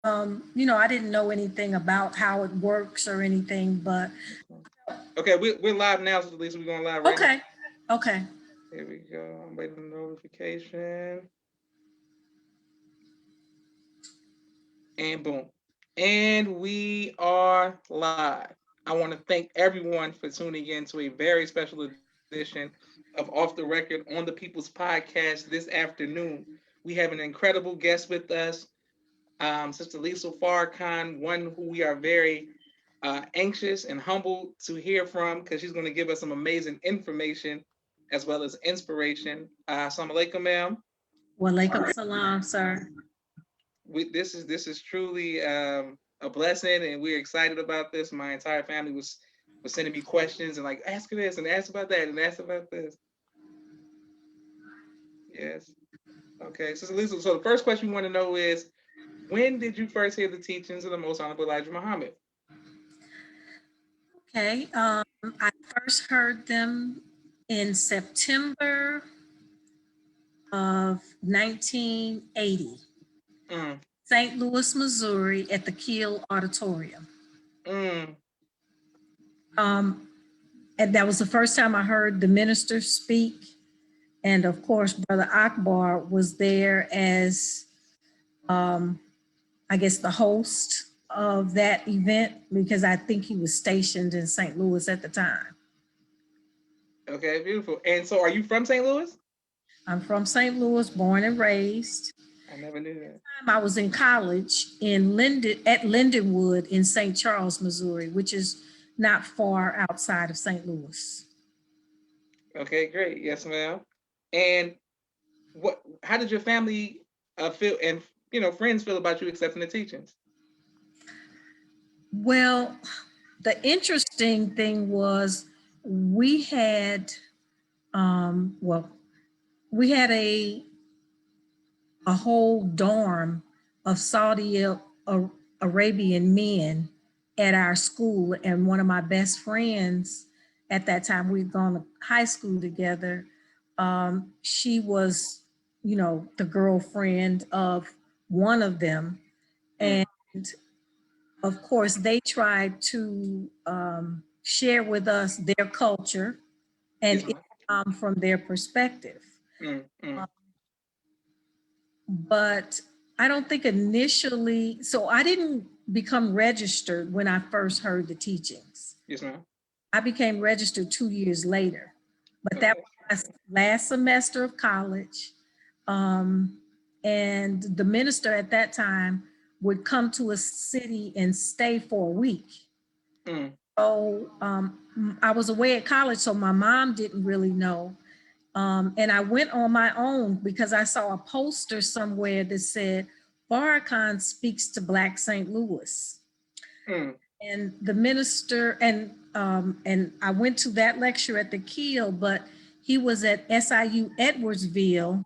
You know, I didn't know anything about how it works or anything, but Okay, we're live now, so Lisa, we're going live right now. okay, okay. Here we go. I'm waiting on notification. And boom. And we are live. I want to thank everyone for tuning in to a very special edition of Off the Record on the People's Podcast this afternoon. We have an incredible guest with us, Sister Lesil Farrakhan, one who we are very anxious and humbled to hear from because she's going to give us some amazing information as well as inspiration. Assalamu alaikum, ma'am. Walaikum salam, sir. This is truly a blessing, and we're excited about this. My entire family was sending me questions and like, ask her this and ask about that and ask about this. Yes. Okay. So Lisa, so the first question we want to know is, when did you first hear the teachings of the Most Honorable Elijah Muhammad? Okay, I first heard them in September of 1980, Mm, St. Louis, Missouri, at the Kiel Auditorium. mm, Um, and that was the first time I heard the minister speak. And of course, Brother Akbar was there as, I guess, the host of that event because I think he was stationed in St. Louis at the time. okay, beautiful. And so, are you from St. Louis? I'm from St. Louis, born and raised. I never knew that. I was in college in at Lindenwood in St. Charles, Missouri, which is not far outside of St. Louis. Okay, great. Yes, ma'am. And what? How did your family feel, and friends feel about you accepting the teachings? Well, the interesting thing was we had, well, we had a whole dorm of Saudi Arabian men at our school, and one of my best friends at that time, we'd gone to high school together. She was, you know, the girlfriend of one of them, and of course, they tried to share with us their culture and Yes, from their perspective. ma'am. But I don't think initially, so I didn't become registered when I first heard the teachings. Yes, ma'am. I became registered 2 years later, but that was my last semester of college. And the minister at that time would come to a city and stay for a week. So I was away at college, so my mom didn't really know. And I went on my own because I saw a poster somewhere that said, Farrakhan speaks to Black St. Louis. And the minister, and I went to that lecture at the Kiel, but he was at SIU Edwardsville.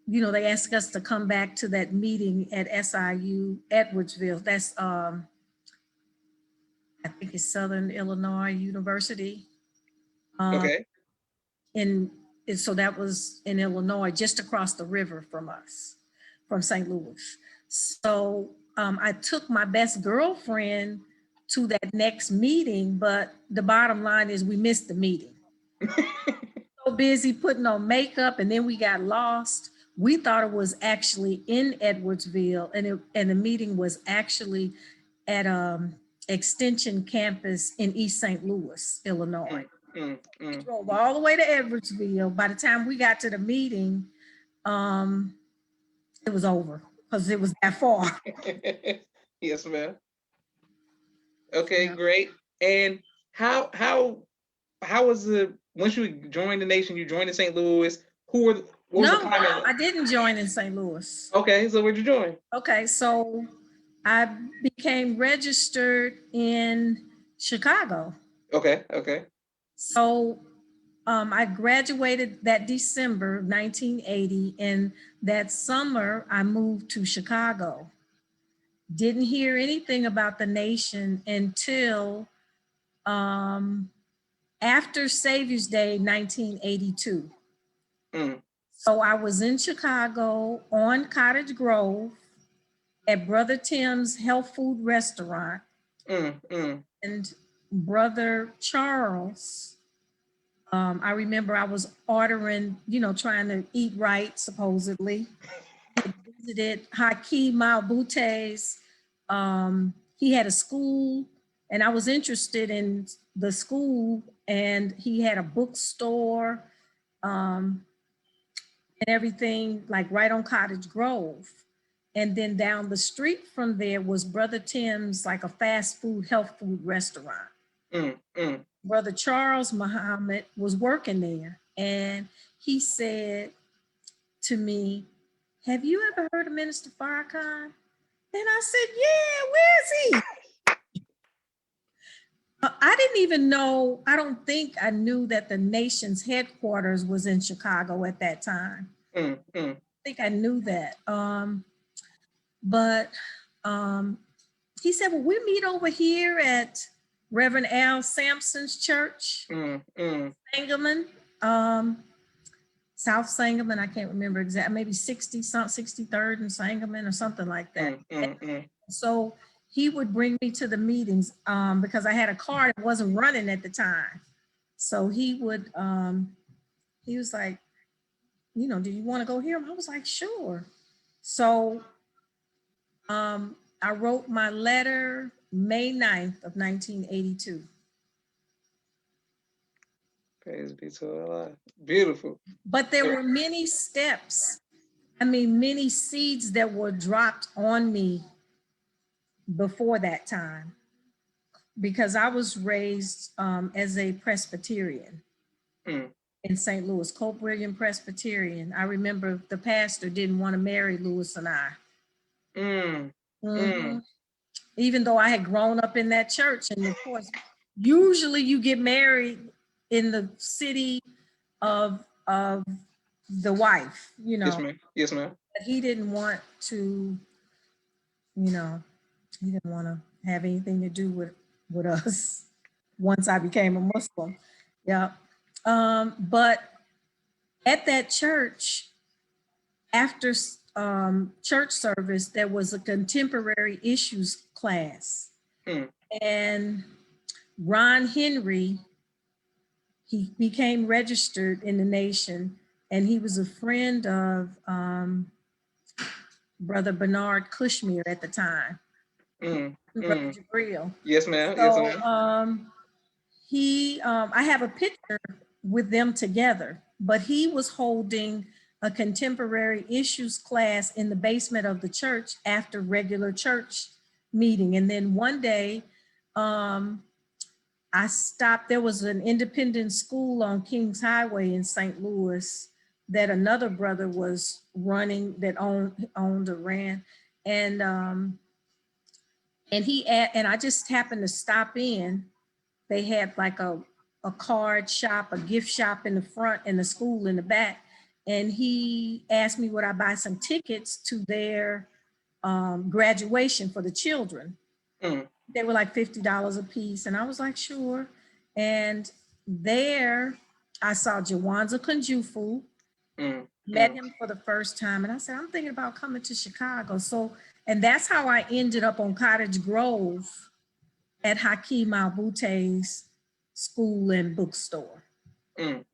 You know, they asked us to come back to that meeting at SIU Edwardsville. That's, I think it's Southern Illinois University. Okay. And so that was in Illinois, just across the river from us, from St. Louis. So I took my best girlfriend to that next meeting, but the bottom line is we missed the meeting. So busy putting on makeup, and then we got lost. We thought it was actually in Edwardsville, and the meeting was actually at Extension campus in East St. Louis, Illinois. We drove all the way to Edwardsville. By the time we got to the meeting, it was over because it was that far. Yes, ma'am. Okay, great. And how was the once you joined the nation, you joined in St. Louis? What was the climate? I didn't join in St. Louis. Okay, so where'd you join? Okay, so I became registered in Chicago. Okay. So I graduated that December 1980, and that summer I moved to Chicago. Didn't hear anything about the nation until after Savior's Day 1982. So I was in Chicago on Cottage Grove at Brother Tim's health food restaurant. And Brother Charles, I remember I was ordering, trying to eat right, supposedly. He visited Hakeem Malbute's. He had a school, and I was interested in the school, and he had a bookstore and everything, like right on Cottage Grove. And then down the street from there was Brother Tim's, like a fast food, health food restaurant. Brother Charles Muhammad was working there, and he said to me, "Have you ever heard of Minister Farrakhan?" And I said, "Yeah, where is he?" I didn't even know, I don't think I knew that the nation's headquarters was in Chicago at that time. I think I knew that. But he said, "Well, we meet over here at Reverend Al Sampson's church, Sangamon, South Sangamon. I can't remember exactly, maybe 63rd and Sangamon or something like that." So he would bring me to the meetings because I had a car that wasn't running at the time. So he was like, "Do you want to go here?" I was like, "Sure." So I wrote my letter May 9th of 1982. Praise be to Allah. Beautiful. But there were many steps. I mean, many seeds that were dropped on me before that time, because I was raised as a Presbyterian in St. Louis, Cope William Presbyterian. I remember the pastor didn't want to marry Louis and I. Even though I had grown up in that church. And of course, usually you get married in the city of the wife, Yes, ma'am. Yes, ma'am. But he didn't want to, he didn't want to have anything to do with us once I became a Muslim. Yeah. But at that church, after church service, there was a contemporary issues class. And Ron Henry, he became registered in the nation, and he was a friend of Brother Bernard Kushmir at the time. Brother Jabril. Yes, ma'am. So, Yes, ma'am. I have a picture with them together, but he was holding a contemporary issues class in the basement of the church after regular church meeting. And then one day, I stopped. There was an independent school on Kings Highway in St. Louis that another brother was running, that owned or ran. And I just happened to stop in. They had like a card shop, a gift shop in the front, and the school in the back. And he asked me would I buy some tickets to their graduation for the children. They were like $50 a piece. And I was like, sure. And there I saw Jawanza Kunjufu, met him for the first time. And I said, I'm thinking about coming to Chicago. So, and that's how I ended up on Cottage Grove at Hakeem Albute's school and bookstore,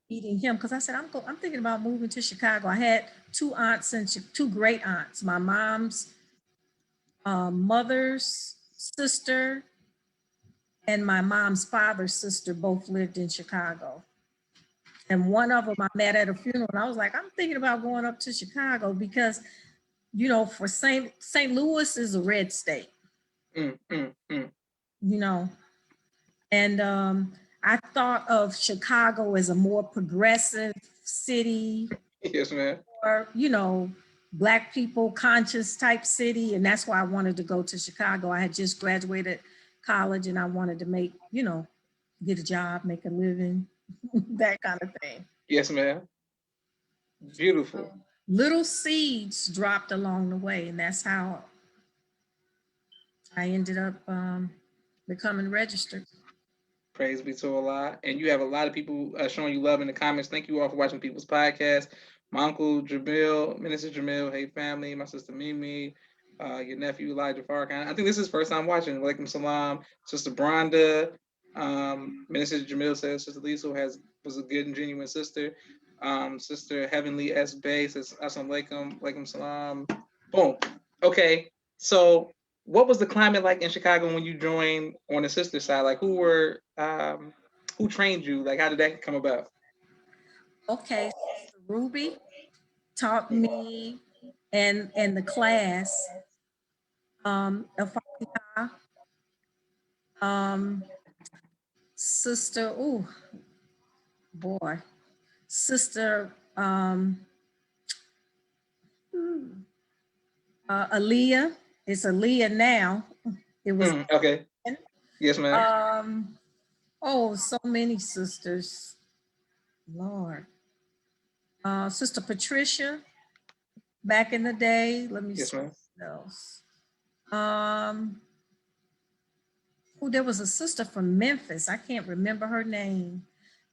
meeting him. Because I said, I'm thinking about moving to Chicago. I had two aunts and two great aunts. My mom's mother's sister and my mom's father's sister both lived in Chicago. And one of them I met at a funeral, and I was like, I'm thinking about going up to Chicago because, for St. Louis is a red state. And I thought of Chicago as a more progressive city. Yes, ma'am. Or, Black people conscious type city. And that's why I wanted to go to Chicago. I had just graduated college and I wanted to make, get a job, make a living, that kind of thing. Yes, ma'am. Beautiful. Little seeds dropped along the way, and that's how I ended up becoming registered. Praise be to Allah. And you have a lot of people showing you love in the comments. Thank you all for watching People's Podcast. my uncle Jamil, Minister Jamil, hey family, my sister Mimi, your nephew Elijah Farrakhan. I think this is first time watching. Walaikum salam, Sister Bronda. Minister Jamil says Sister Liesl was a good and genuine sister. Sister Heavenly S. Bay says Assalamu alaikum, alaikum salam. Boom. Okay, so what was the climate like in Chicago when you joined on the sister side? Like who trained you? Like how did that come about? Okay, Sister Ruby taught me and the class of um Sister, oh boy, Sister Aaliyah. It's Aaliyah now. It was Okay. Yes, ma'am. oh, so many sisters. Lord. Sister Patricia back in the day. Let me Yes, see ma'am. what else. Oh, there was a sister from Memphis. I can't remember her name.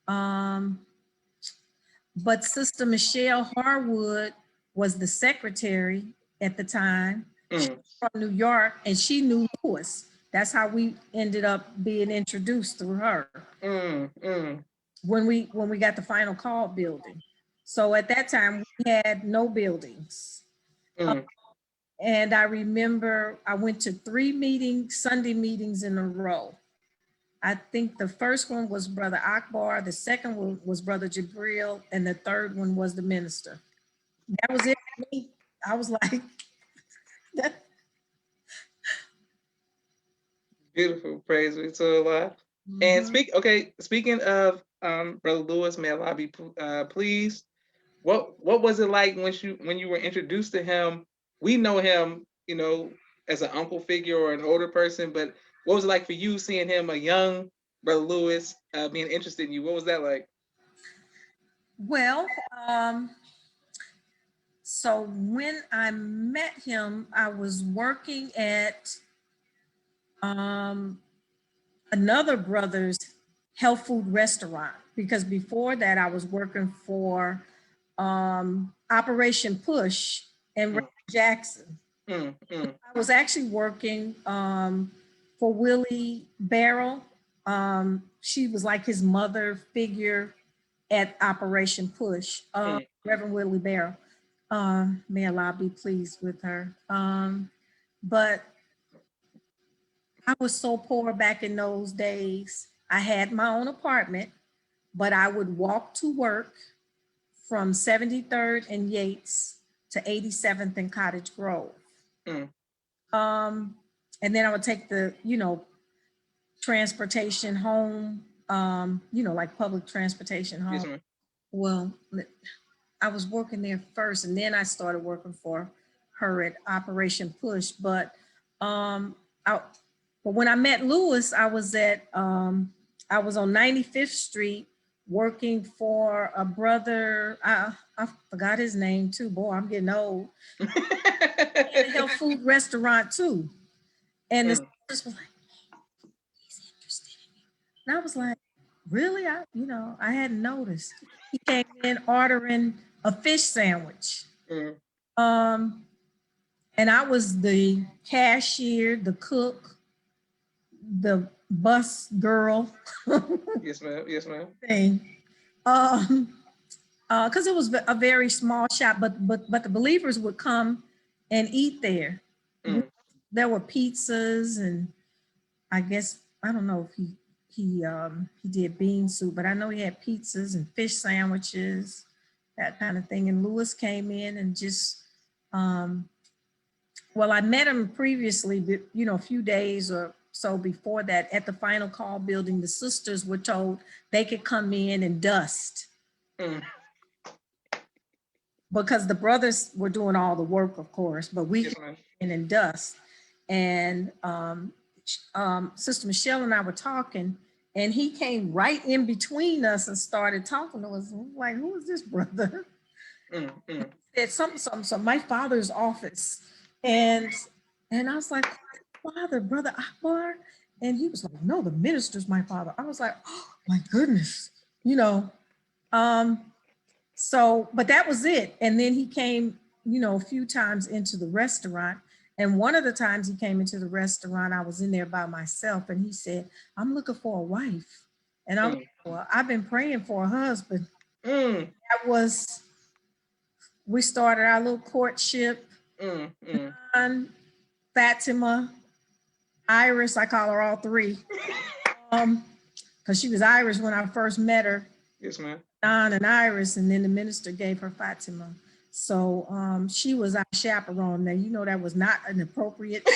Um, but Sister Michelle Harwood was the secretary at the time. She's from New York, and she knew Louis. That's how we ended up being introduced through her. When we got the final call building. So at that time we had no buildings. And I remember I went to 3 meetings, Sunday meetings in a row. I think the first one was Brother Akbar, the second one was Brother Jabril, and the third one was the minister. That was it for me. I was like, that. Beautiful. Praise be to Allah. And speaking of Brother Louis, may Allah be pleased. What was it like when you were introduced to him? We know him, as an uncle figure or an older person, but what was it like for you seeing him, a young Brother Louis, being interested in you? What was that like? Well, so when I met him, I was working at another brother's health food restaurant, because before that I was working for Operation Push in Jackson. I was actually working for Willie Barrel. She was like his mother figure at Operation Push, Reverend Willie Barrel. May Allah be pleased with her. But I was so poor back in those days. I had my own apartment, but I would walk to work from 73rd and Yates to 87th and Cottage Grove. And then I would take the, transportation home, like public transportation home. Yes, Well, I was working there first, and then I started working for her at Operation Push. But but when I met Louis, I was on 95th Street working for a brother. I forgot his name too. Boy, I'm getting old. At a health food restaurant too. And the sisters was like, he's interested in you. And I was like, really? I hadn't noticed. He came in ordering a fish sandwich. And I was the cashier, the cook, the bus girl. Yes, ma'am. Yes, ma'am. Thing. Because it was a very small shop, but the believers would come and eat there. There were pizzas, and I guess I don't know if he did bean soup, but I know he had pizzas and fish sandwiches, that kind of thing. And Louis came in and just well, I met him previously, but a few days or so before that at the final call building. The sisters were told they could come in and dust. Because the brothers were doing all the work, of course, but we came in and dust. And Sister Michelle and I were talking, and he came right in between us and started talking to us. Like, who is this brother? Said something, my father's office. And I was like, father, Brother Akbar? And he was like, no, the minister's my father. I was like, oh my goodness, So, but that was it. And then he came, a few times into the restaurant. And one of the times he came into the restaurant, I was in there by myself, and he said, "I'm looking for a wife." And I'm, Mm. well, I've been praying for a husband. Mm. That was, we started our little courtship. Mm. Mm. On Fatima, Iris, I call her all three. Because she was Irish when I first met her. Yes, ma'am. Don and Iris, and then the minister gave her Fatima. So she was our chaperone. Now, that was not an appropriate.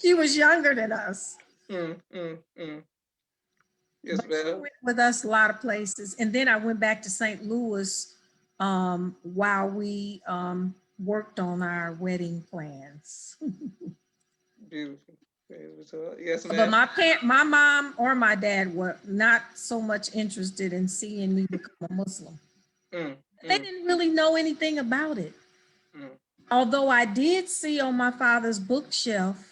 She was younger than us. Mm. Mm. Mm. Yes, But she ma'am. went with us a lot of places. And then I went back to St. Louis while we worked on our wedding plans. Beautiful. Beautiful. Yes, But ma'am. my mom or my dad were not so much interested in seeing me become a Muslim. Mm. They Mm. didn't really know anything about it. Mm. Although I did see on my father's bookshelf,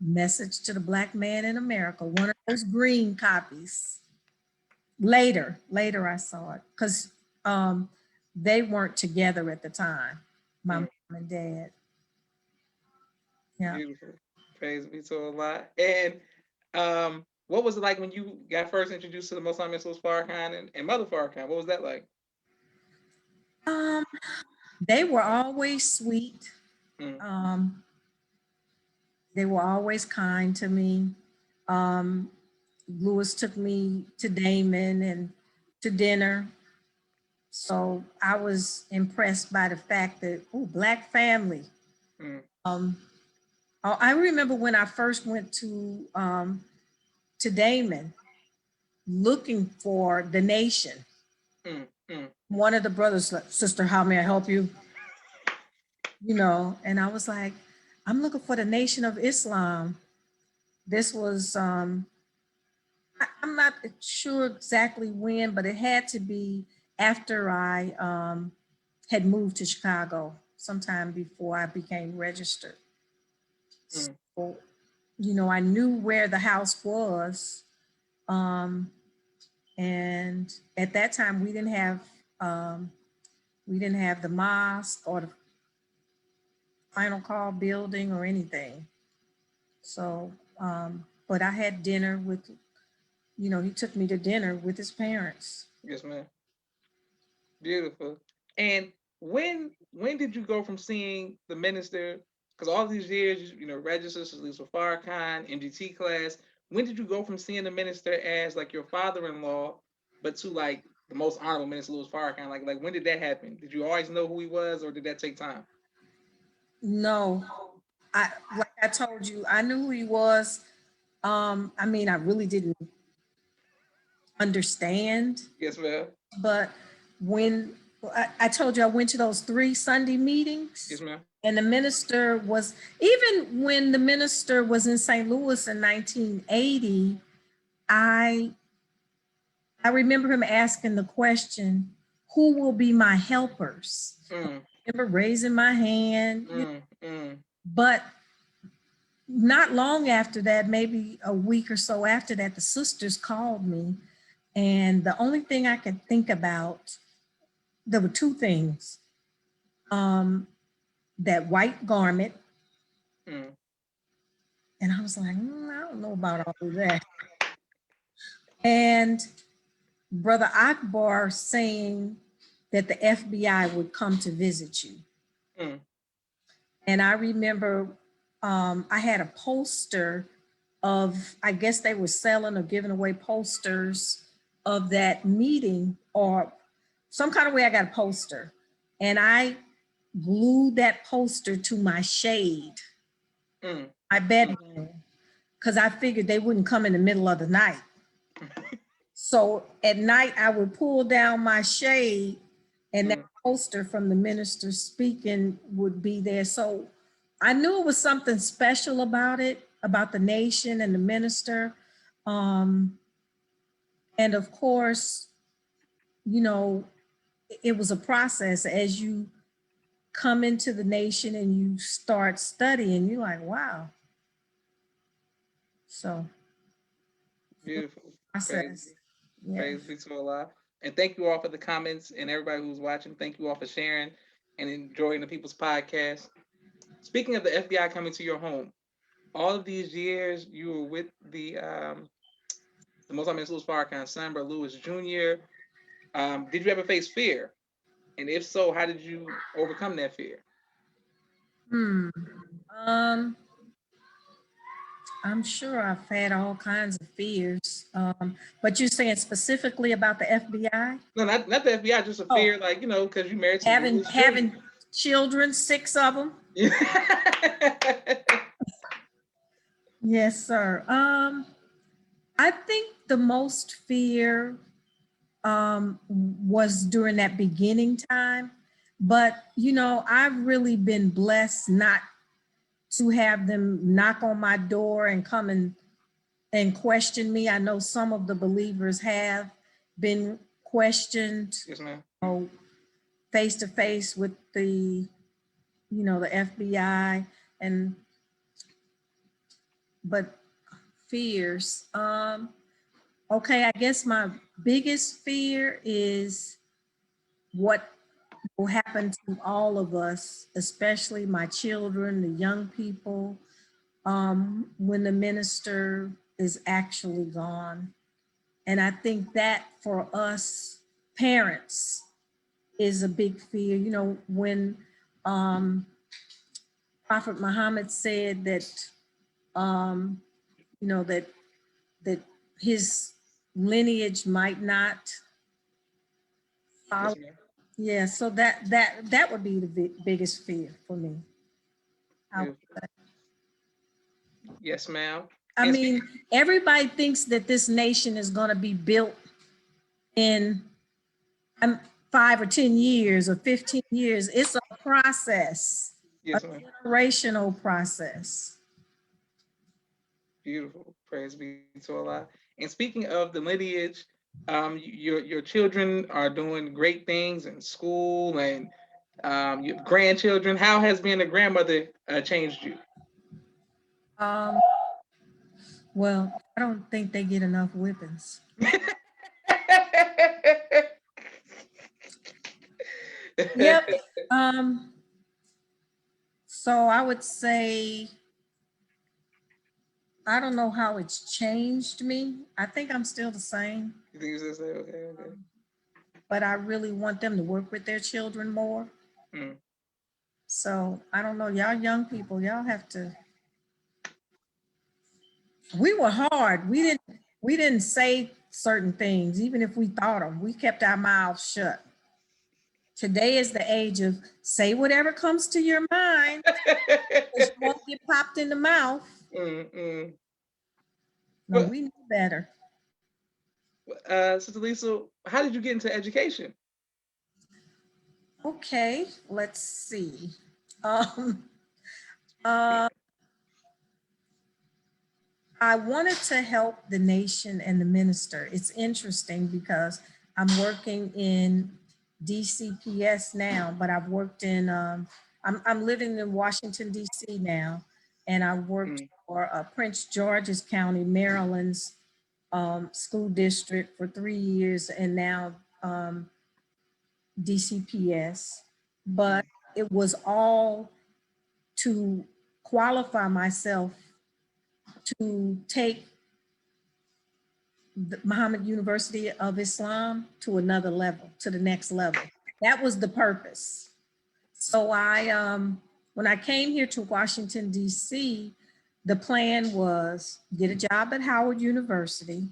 Message to the Black Man in America, one of those green copies. Later I saw it because they weren't together at the time, my Mm. mom and dad. Yeah. Beautiful. Praise be to Allah. And what was it like when you got first introduced to the Most High Louis Farrakhan and Mother Farrakhan? What was that like? Um, they were always sweet. Mm. Um, they were always kind to me. Um, Louis took me to Damon and to dinner. So I was impressed by the fact that, oh, Black family. Mm. Um, I remember when I first went to Damon looking for the nation. Mm. Mm. One of the brothers, like, "Sister, how may I help you?" And I was like, "I'm looking for the Nation of Islam." This was, I'm not sure exactly when, but it had to be after I had moved to Chicago, sometime before I became registered. Mm. So, I knew where the house was. Um, and at that time, um, we didn't have the mosque or the final call building or anything. So, but I had dinner with, he took me to dinner with his parents. Yes, ma'am. Beautiful. And when did you go from seeing the minister? Because all these years, registered as Lesil Farrakhan, MGT class. When did you go from seeing the minister as like your father-in-law, but to like the most honorable minister, Louis Farrakhan? Like when did that happen? Did you always know who he was, or did that take time? No, like I told you, I knew who he was. I mean, I really didn't understand, Yes, ma'am. but when I told you I went to those 3 Sunday Yes, meetings, ma'am. and the minister was, even when the minister was in St. Louis in 1980, I I remember him asking the question, "Who will be my helpers?" Mm. I remember raising my hand, Mm. Mm. but not long after that, maybe a week or so after that, the sisters called me. And the only thing I could think about, there were 2 things. That white garment. Mm. And I was like, I don't know about all of that. And Brother Akbar saying that the FBI would come to visit you. Mm. And I remember I had a poster of, I guess they were selling or giving away posters of that meeting, or some kind of way I got a poster. And I glued that poster to my shade, Mm. my bedroom, because I figured they wouldn't come in the middle of the night. So at night, I would pull down my shade, and that Mm. poster from the minister speaking would be there. So I knew it was something special about it, about the nation and the minister. Um, and of course, you know, it was a process as you come into the nation and you start studying, you're like, wow. So Beautiful. Praise, process. Yeah. praise be to Allah. And thank you all for the comments and everybody who's watching. Thank you all for sharing and enjoying the People's Podcast. Speaking of the FBI coming to your home, all of these years you were with the most famous Louis Farrakhan son, but Louis Jr. Did you ever face fear? And if so, how did you overcome that fear? Hmm. Um, I'm sure I've had all kinds of fears. But you're saying specifically about the FBI? No, not the FBI, just a Oh, fear, like, because you married to having Louis having Jr. children, 6 of them. Yes, sir. I think the most fear was during that beginning time, but I've really been blessed not to have them knock on my door and come and question me. I know some of the believers have been questioned, Yes, ma'am. face to face with the FBI, and but fears. Okay, I guess my biggest fear is what will happen to all of us, especially my children, the young people, when the minister is actually gone. And I think that for us parents is a big fear. When um, Prophet Muhammad said that, um, that that his lineage might not follow. Yes, ma'am. Yeah, so that would be the biggest fear for me. I, Beautiful. Yes, ma'am. I And speak. mean, everybody thinks that this nation is going to be built in 5 or 10 years or 15 years. It's a process, a Yes, ma'am. generational process. Beautiful. Praise be to Allah. And speaking of the lineage, your children are doing great things in school, and your grandchildren. How has being a grandmother changed you? Um, well, I don't think they get enough whippings. Yep. Um, so I would say I don't know how it's changed me. I think I'm still the same, You think it's just okay, okay. but I really want them to work with their children more. Mm. So I don't know, y'all young people, y'all have to. We were hard. We didn't say certain things, even if we thought them. We kept our mouths shut. Today is the age of say whatever comes to your mind, because you won't get popped in the mouth. Mm, mm. No, But we knew better. Sister Lisa, how did you get into education? Okay, let's see. Um, uh, I wanted to help the nation and the minister. It's interesting because I'm working in DCPS now, but I've worked in, I'm living in Washington, D.C. now, and I worked Mm, for Prince George's County, Maryland's school district for 3 years, and now DCPS. But mm, it was all to qualify myself to take the Muhammad University of Islam to another level, to the next level. That was the purpose. So when I came here to Washington, D.C., the plan was get a job at Howard University,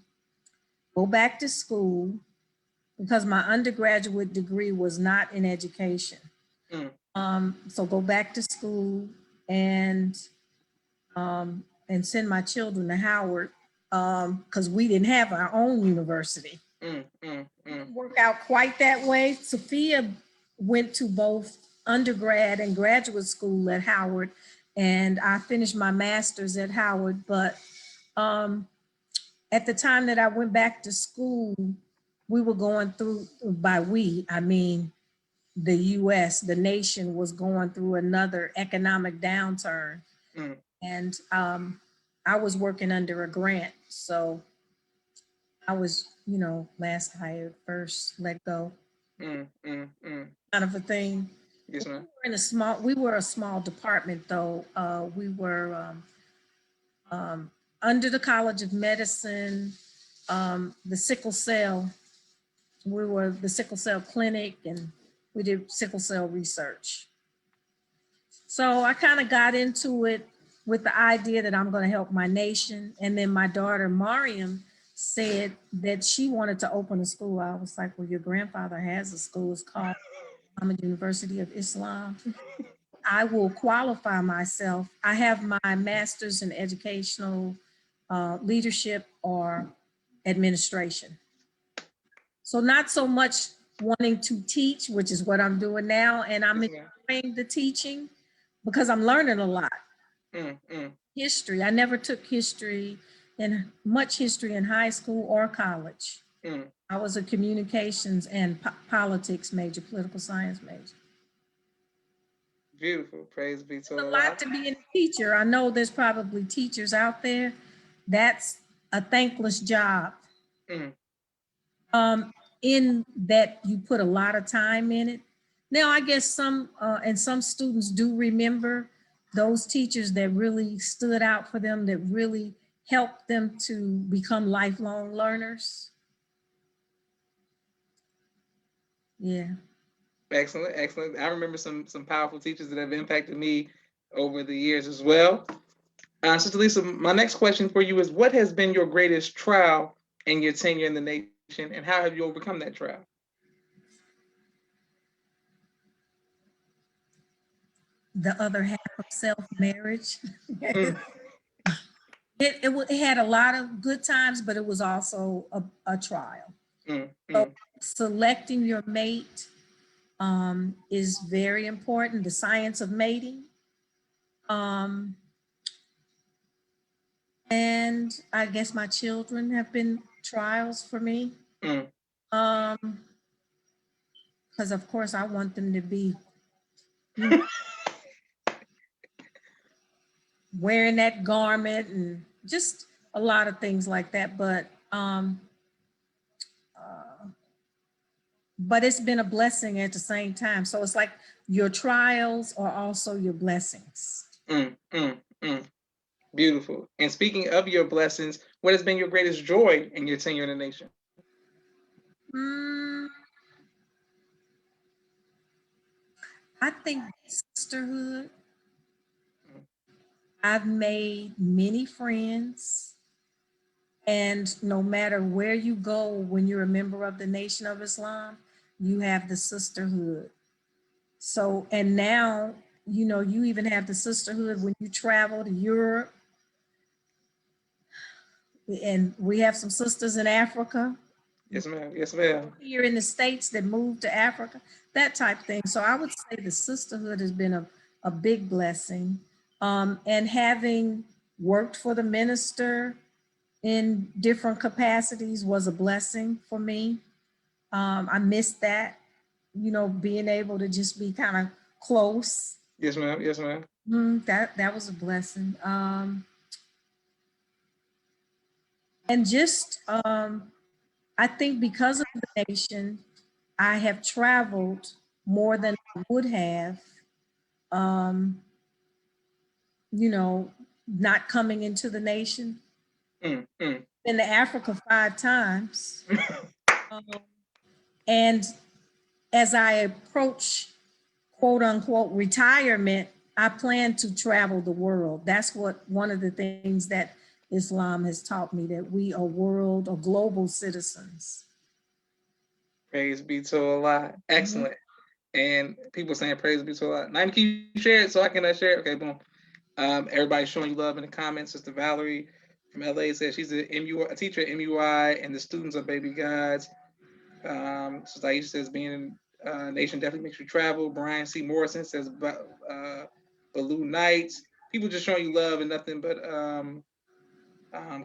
go back to school, because my undergraduate degree was not in education. mm. So go back to school and send my children to Howard, because we didn't have our own university. Mm, mm, mm, Didn't work out quite that way. Sophia went to both undergrad and graduate school at Howard, and I finished my master's at Howard. But at the time that I went back to school, we were going through, by we, I mean the US, the nation was going through another economic downturn. mm. And I was working under a grant. So I was last hired, first let go, Mm, mm, mm. kind of a thing. Yes, ma'am. We were a small department though. We were under the College of Medicine, the sickle cell. We were the sickle cell clinic, and we did sickle cell research. So I kind of got into it with the idea that I'm going to help my nation. And then my daughter, Mariam, said that she wanted to open a school. I was like, well, your grandfather has a school. It's called Muhammad University of Islam. I will qualify myself. I have my master's in educational leadership or administration. So not so much wanting to teach, which is what I'm doing now. And I'm Yes, ma'am. enjoying the teaching because I'm learning a lot. Mm, mm. History, I never took much history in high school or college. Mm. I was a communications and politics major, political science major. Beautiful. Praise be to It's a Allah. lot to be a teacher. I know there's probably teachers out there. That's a thankless job. Mm. In that you put a lot of time in it. Now, I guess some students do remember those teachers that really stood out for them, that really helped them to become lifelong learners. Yeah. Excellent, excellent. I remember some powerful teachers that have impacted me over the years as well. Sister Lisa, my next question for you is: what has been your greatest trial in your tenure in the nation, and how have you overcome that trial? The other half of self-marriage. Mm, It had a lot of good times, but it was also a trial. mm, So mm. selecting your mate is very important. The science of mating. Um, and I guess my children have been trials for me. Mm. Um, because of course I want them to be, you know, wearing that garment and just a lot of things like that. But it's been a blessing at the same time. So it's like your trials are also your blessings. Mm, mm, mm. Beautiful. And speaking of your blessings, what has been your greatest joy in your tenure in the nation? Mm, I think sisterhood. Mm. I've made many friends. And no matter where you go, when you're a member of the Nation of Islam, you have the sisterhood. So, and now, you even have the sisterhood when you travel to Europe, and we have some sisters in Africa, Yes, ma'am. Yes, ma'am. here in the States that moved to Africa, that type thing. So I would say the sisterhood has been a big blessing. And having worked for the minister in different capacities was a blessing for me. I missed that, being able to just be kind of close. Yes, ma'am. Yes, ma'am. That was a blessing. And just I think because of the nation, I have traveled more than I would have, um, not coming into the nation. Mm, mm. Been to Africa 5 times. Um, and as I approach quote unquote retirement, I plan to travel the world. That's one of the things that Islam has taught me, that we are world or global citizens. Praise be to Allah. Mhm. Excellent. And people saying praise be to Allah. Now, can you share it so I can share it? Okay, boom. Everybody's showing you love in the comments. Sister Valerie from LA says she's a teacher at MUI, and the students are baby gods. Sister Aisha says being in nation definitely makes you travel. Brian C. Morrison says Baloo Nights. People just showing you love and nothing but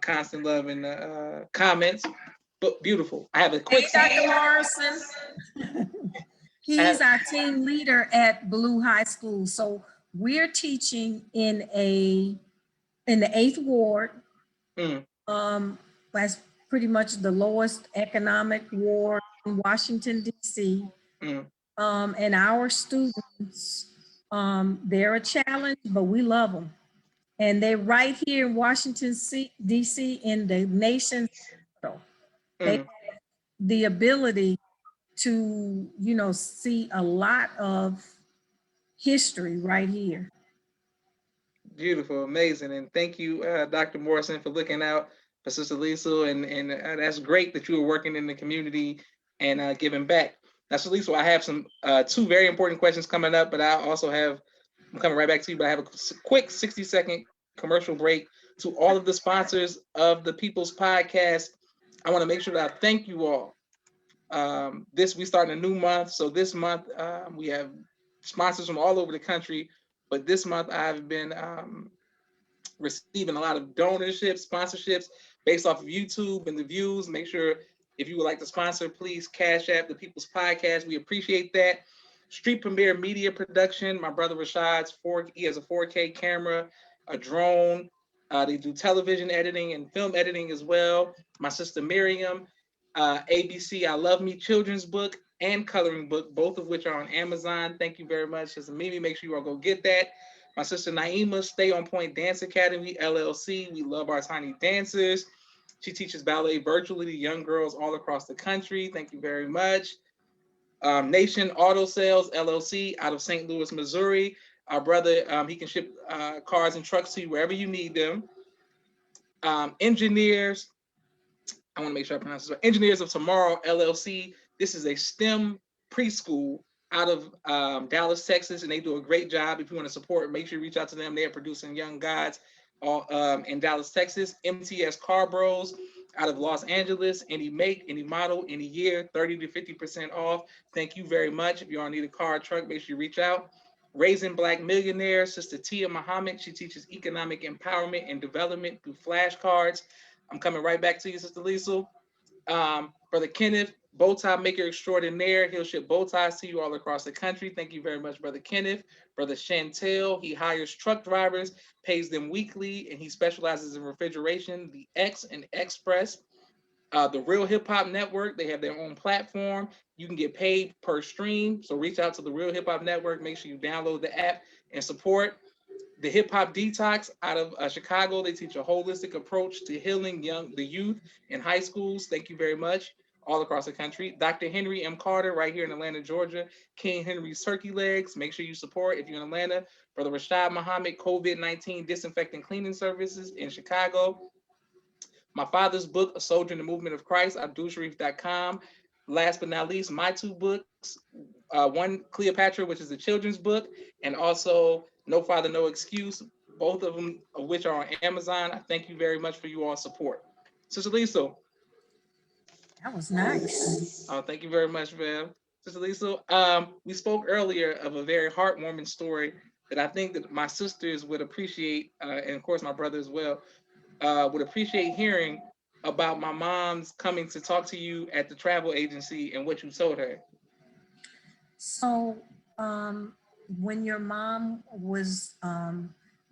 constant love in the comments. But beautiful. I have a Hey, quick. Dr. Morrison. I He's our team leader at Blue High School. So we're teaching in the 8th ward, mm, as pretty much the lowest economic ward in Washington, D.C. Mm. And our students, they're a challenge, but we love them. And they're right here in Washington, D.C., in the nation's capital. They Mm. have the ability to, see a lot of history right here. Beautiful, amazing, and thank you, Dr. Morrison, for looking out for Sister Liesl, and that's great that you were working in the community and giving back. Now, Sister Liesl, I have some two very important questions coming up, but I also have I'm coming right back to you, but I have a quick 60-second commercial break to all of the sponsors of the People's Podcast. I want to make sure that I thank you all. We starting a new month, so this month we have sponsors from all over the country, but this month I've been receiving a lot of donorships, sponsorships based off of YouTube and the views. Make sure if you would like to sponsor, please Cash App the People's Podcast. We appreciate that. Street Premiere Media Production. My brother Rashad's he has a 4K camera, a drone. They do television editing and film editing as well. My sister Miriam, ABC I Love Me children's book and coloring book, both of which are on Amazon. Thank you very much, Sister Mimi. Make sure you all go get that. My sister Naima, Stay on Point Dance Academy, LLC. We love our tiny dancers. She teaches ballet virtually to young girls all across the country. Thank you very much. Nation Auto Sales, LLC, out of St. Louis, Missouri. Our brother, he can ship cars and trucks to you wherever you need them. Engineers, I want to make sure I pronounce this right. Engineers of Tomorrow, LLC. This is a STEM preschool out of Dallas, Texas, and they do a great job. If you want to support, make sure you reach out to them. They are producing young gods in Dallas, Texas. MTS Car Bros out of Los Angeles. Any make, any model, any year, 30 to 50% off. Thank you very much. If you all need a car or truck, make sure you reach out. Raising Black Millionaires, Sister Tia Muhammad. She teaches economic empowerment and development through flashcards. I'm coming right back to you, Sister Liesl. Brother Kenneth, bow tie maker extraordinaire. He'll ship bow ties to you all across the country. Thank you very much, Brother Kenneth. Brother Chantel, he hires truck drivers, pays them weekly, and he specializes in refrigeration, the X and Express. The Real Hip Hop Network, they have their own platform. You can get paid per stream. So reach out to the Real Hip Hop Network. Make sure you download the app and support. The Hip Hop Detox out of Chicago. They teach a holistic approach to healing the youth in high schools. Thank you very much. All across the country. Dr. Henry M. Carter, right here in Atlanta, Georgia. King Henry's Turkey Legs. Make sure you support if you're in Atlanta. Brother Rashad Muhammad, COVID-19 disinfecting cleaning services in Chicago. My father's book, A Soldier in the Movement of Christ, AbdulSharif.com. Last but not least, my two books, one Cleopatra, which is a children's book, and also No Father, No Excuse, both of them of which are on Amazon. I thank you very much for you all support. Sister Liesl. That was nice. Thank you very much, Val. Sister Liesl, we spoke earlier of a very heartwarming story that I think that my sisters would appreciate, and of course my brother as well, would appreciate hearing about my mom's coming to talk to you at the travel agency and what you told her. So, when your mom was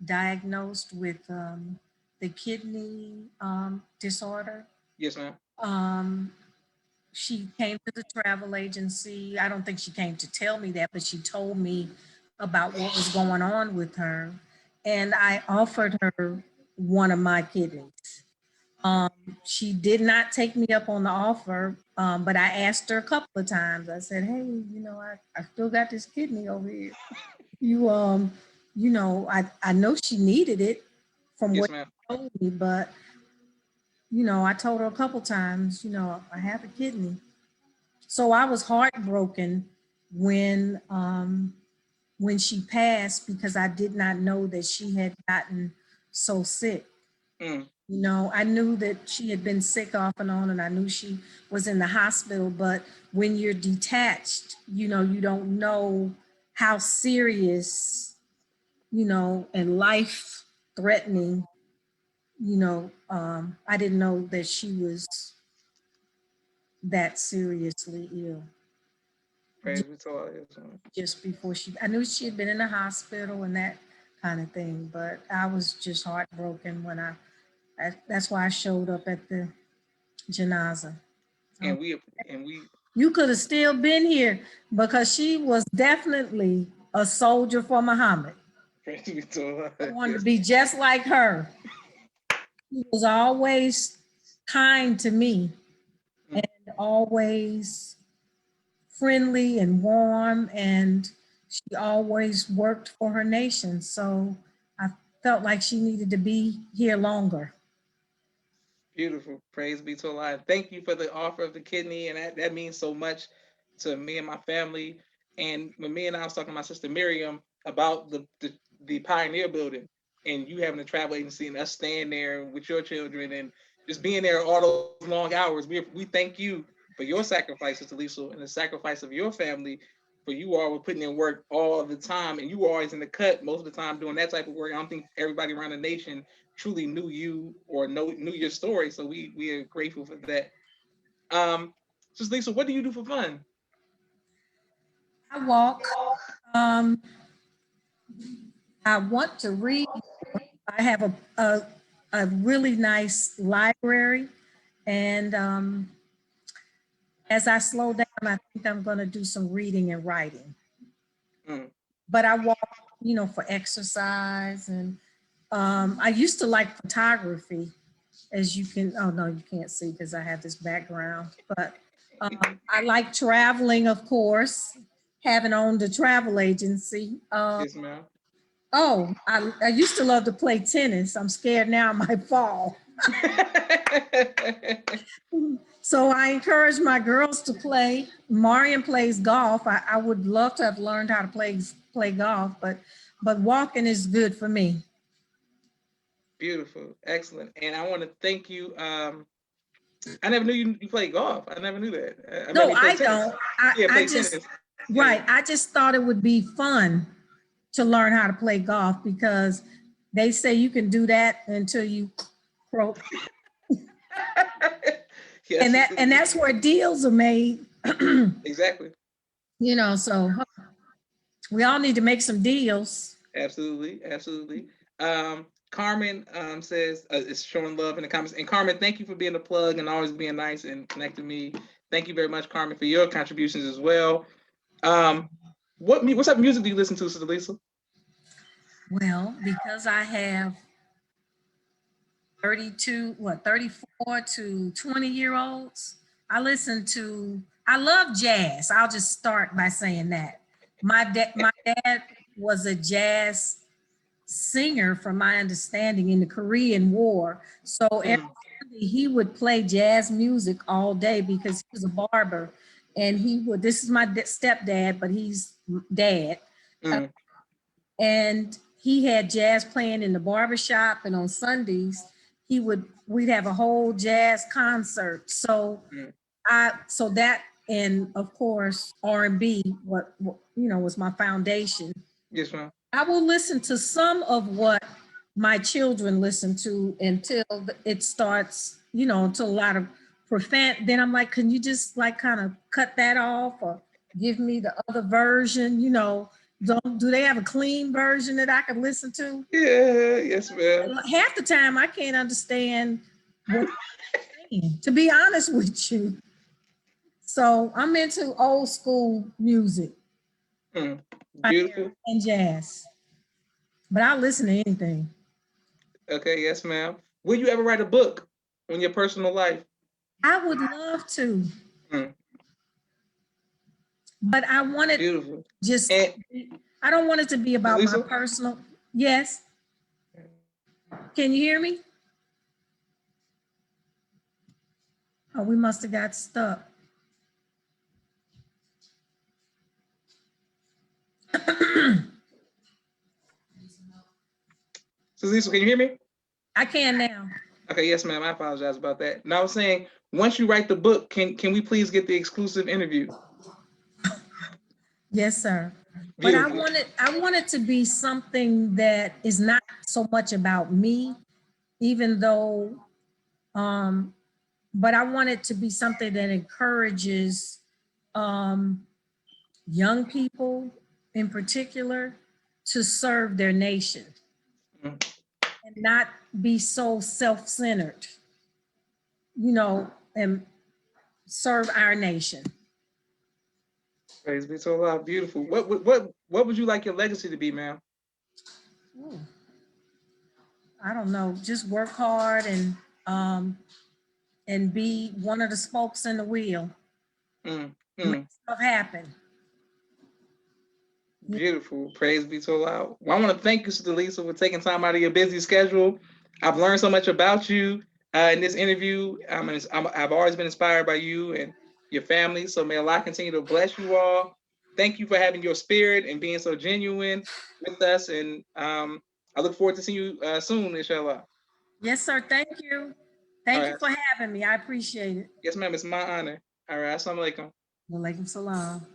diagnosed with the kidney disorder, Yes, ma'am. she came to the travel agency. I don't think she came to tell me that, but she told me about what was going on with her. And I offered her one of my kidneys. She did not take me up on the offer, but I asked her a couple of times. I said, hey, I still got this kidney over here. I know she needed it from Yes, what ma'am. she told me, but, I told her a couple times, I have a kidney. So I was heartbroken when she passed because I did not know that she had gotten so sick. Mm. I knew that she had been sick off and on, and I knew she was in the hospital. But when you're detached, you don't know how serious, and life threatening, I didn't know that she was that seriously ill. Praise be to Allah. Yes, ma'am. Just before I knew she had been in the hospital and that kind of thing, but I was just heartbroken when that's why I showed up at the Janaza. and we You could have still been here because she was definitely a soldier for Muhammad. praise be to Allah. I wanted to Yes. be just like her. She was always kind to me and always friendly and warm, and she always worked for her nation. So I felt like she needed to be here longer. Beautiful. Praise be to Allah. Thank you for the offer of the kidney, and that means so much to me and my family. And when me and I was talking to my sister Miriam about the Pioneer Building, and you having a travel agency, and us staying there with your children, and just being there all those long hours, we thank you for your sacrifices, to Lisa, and the sacrifice of your family. For you all were putting in work all the time, and you were always in the cut most of the time doing that type of work. I don't think everybody around the nation truly knew you or knew your story. So we are grateful for that. So Lisa, what do you do for fun? I walk. Um, I want to read. I have a really nice library. And as I slow down, I think I'm going to do some reading and writing. Mm. But I walk, for exercise. And I used to like photography, as you can, oh no, you can't see because I have this background. But I like traveling, of course, having owned a travel agency. Yes, ma'am. Oh, I used to love to play tennis. I'm scared now I might fall. So I encourage my girls to play. Marion plays golf. I would love to have learned how to play golf, but walking is good for me. Beautiful, excellent, and I want to thank you. I never knew you played golf. I never knew that. I No, mean, play I tennis. don't. Yeah, I play just tennis. Yeah. right. I just thought it would be fun to learn how to play golf because they say you can do that until you croak. Yes, And that's where deals are made. exactly. So we all need to make some deals. Absolutely, absolutely. Carmen says it's showing love in the comments. And Carmen, thank you for being a plug and always being nice and connecting me. Thank you very much, Carmen, for your contributions as well. What type of music do you listen to, Sister Lisa? Well, because I have 34 to 20-year-olds, I love jazz. I'll just start by saying that. My dad was a jazz singer, from my understanding, in the Korean War. So every Sunday he would play jazz music all day because he was a barber, and this is my stepdad, but he's dad. Mm. And he had jazz playing in the barbershop, and on Sundays we'd have a whole jazz concert. So Mm. so that, and of course R&B, was my foundation. Yes, ma'am. I will listen to some of what my children listen to until it starts, until a lot of then I'm like, can you just like kind of cut that off or give me the other version? Do they have a clean version that I can listen to? Yeah, yes, ma'am. Half the time I can't understand what they're saying, to be honest with you. So I'm into old school music, Mm. Beautiful. and jazz, but I'll listen to anything. Okay, yes, ma'am. Will you ever write a book on your personal life? I would love to, Mm. but I want it Beautiful. just, And I don't want it to be about my Lisa? personal. Yes. Can you hear me? Oh, we must have got stuck. So Lisa, can you hear me? I can now. Okay, yes, ma'am. I apologize about that. And I was saying, once you write the book, can we please get the exclusive interview? Yes, sir. But I Beautiful. want it to be something that is not so much about me, even though, but I want it to be something that encourages young people in particular to serve their nation Mm. and not be so self-centered. and serve our nation. Praise be to Allah. Beautiful. What would you like your legacy to be, ma'am? Ooh, I don't know, just work hard and be one of the spokes in the wheel. Mm, Make mm. stuff happen. Beautiful. Praise be to Allah. Well, I want to thank you, Sister Lisa, for taking time out of your busy schedule. I've learned so much about you in this interview. I've always been inspired by you and your family. So may Allah continue to bless you all. Thank you for having your spirit and being so genuine with us. And I look forward to seeing you soon, inshallah. Yes, sir. Thank you. All Thank you right. for having me. I appreciate it. Yes, ma'am. It's my honor. All right. Assalamu alaikum. Walaikum salam.